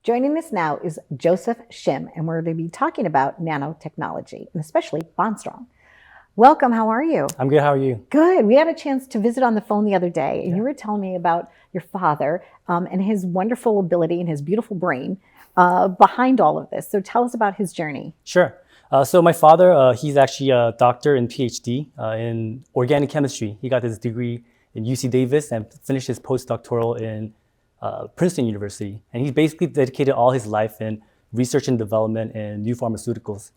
Joining us now is Joseph Shim, and we're going to be talking about nanotechnology, and especially BonStrong. Welcome, how are you? I'm good, how are you? Good. We had a chance to visit on the phone the other day, and you were telling me about your father and his wonderful ability and his beautiful brain behind all of this. So tell us about his journey. Sure. So my father, he's actually a doctor and PhD in organic chemistry. He got his degree in UC Davis and finished his postdoctoral in Princeton University. And he's basically dedicated all his life in research and development in new pharmaceuticals.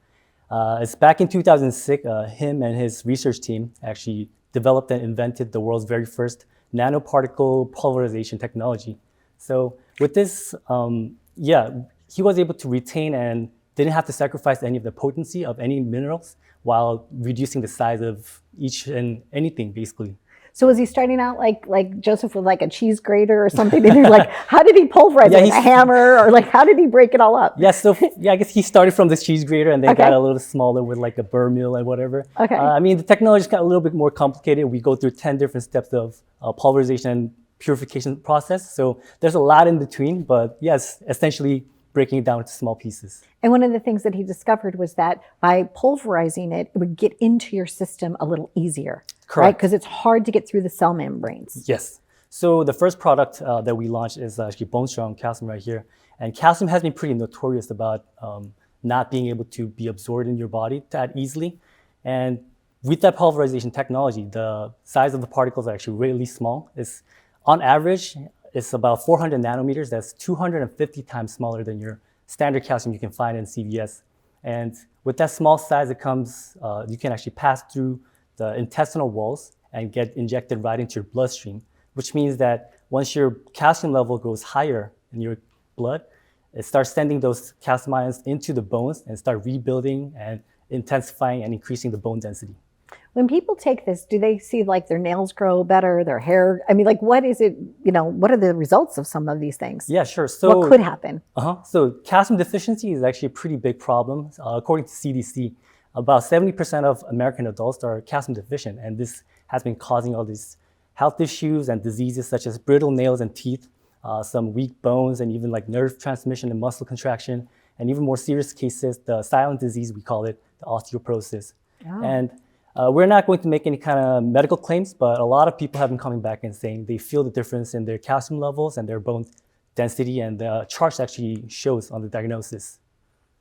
It's back in 2006, him and his research team actually developed and invented the world's very first nanoparticle pulverization technology. So with this, he was able to retain and didn't have to sacrifice any of the potency of any minerals while reducing the size of each and anything, basically. So was he starting out like Joseph with like a cheese grater or something? And you're like, how did he pulverize it? With a hammer, or like how did he break it all up? I guess he started from this cheese grater and then got a little smaller with like a burr mill and whatever. I mean, the technology got a little bit more complicated. We go through 10 different steps of pulverization and purification process. So there's a lot in between, but yes, essentially breaking it down into small pieces. And one of the things that he discovered was that by pulverizing it, it would get into your system a little easier. Correct. Right? Because it's hard to get through the cell membranes. Yes. So the first product that we launched is actually BonStrong Calcium right here. And calcium has been pretty notorious about not being able to be absorbed in your body that easily. And with that pulverization technology, the size of the particles are actually really small. On average, it's about 400 nanometers. That's 250 times smaller than your standard calcium you can find in CVS. And with that small size, it comes, you can actually pass through the intestinal walls and get injected right into your bloodstream, which means that once your calcium level goes higher in your blood, it starts sending those calcium ions into the bones and start rebuilding and intensifying and increasing the bone density. When people take this, do they see like their nails grow better, their hair? I mean, like what is it, what are the results of some of these things? Yeah, sure. So what could happen? So calcium deficiency is actually a pretty big problem. According to CDC, about 70% of American adults are calcium deficient, and this has been causing all these health issues and diseases such as brittle nails and teeth, some weak bones, and even like nerve transmission and muscle contraction, and even more serious cases, the silent disease, we call it, the osteoporosis. Oh. And we're not going to make any kind of medical claims, but a lot of people have been coming back and saying they feel the difference in their calcium levels and their bone density, and the chart actually shows on the diagnosis.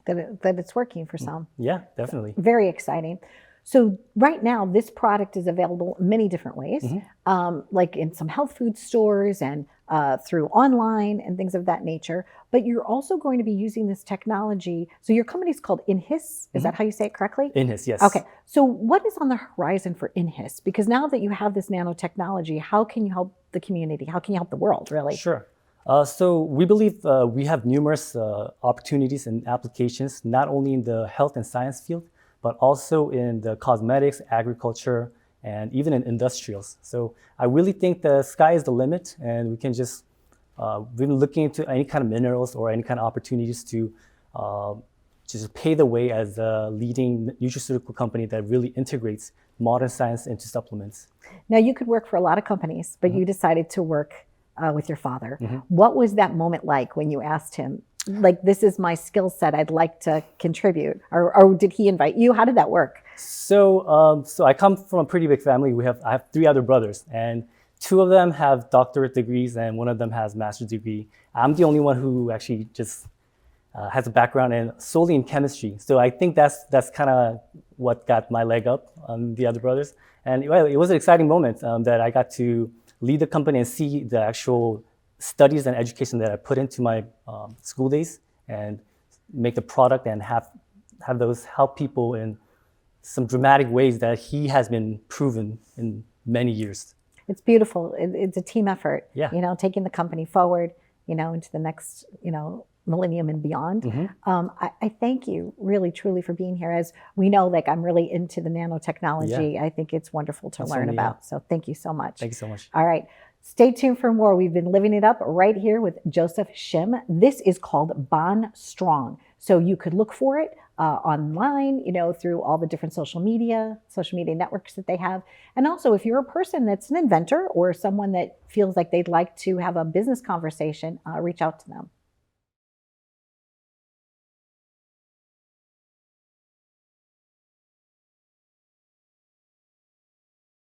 That it's working for some. Yeah, definitely. Very exciting. So right now, this product is available in many different ways, like in some health food stores and through online and things of that nature. But you're also going to be using this technology. So your company's called INHIS. Is that how you say it correctly? INHIS, yes. Okay. So what is on the horizon for INHIS? Because now that you have this nanotechnology, how can you help the community? How can you help the world, really? Sure. So we believe we have numerous opportunities and applications, not only in the health and science field, but also in the cosmetics, agriculture, and even in industrials. So I really think the sky is the limit, and we can just, we've been looking into any kind of minerals or any kind of opportunities to just pave the way as a leading nutraceutical company that really integrates modern science into supplements. Now you could work for a lot of companies, but you decided to work with your father. What was that moment like when you asked him, like, this is my skill set, I'd like to contribute? Or did he invite you? How did that work? So I come from a pretty big family. I have 3 other brothers, and 2 of them have doctorate degrees and 1 of them has master's degree. I'm the only one who actually just has a background solely in chemistry. So I think that's kind of what got my leg up on the other brothers. And it was an exciting moment that I got to lead the company and see the actual studies and education that I put into my school days and make the product and have those help people in some dramatic ways that he has been proven in many years. It's beautiful. It's a team effort, taking the company forward, into the next, millennium and beyond. I thank you really, truly for being here. As we know, like I'm really into the nanotechnology. I think it's wonderful to learn about. So thank you so much. Thank you so much. All right. Stay tuned for more. We've been living it up right here with Joseph Shim. This is called BonStrong. So you could look for it online, through all the different social media networks that they have. And also, if you're a person that's an inventor or someone that feels like they'd like to have a business conversation, reach out to them.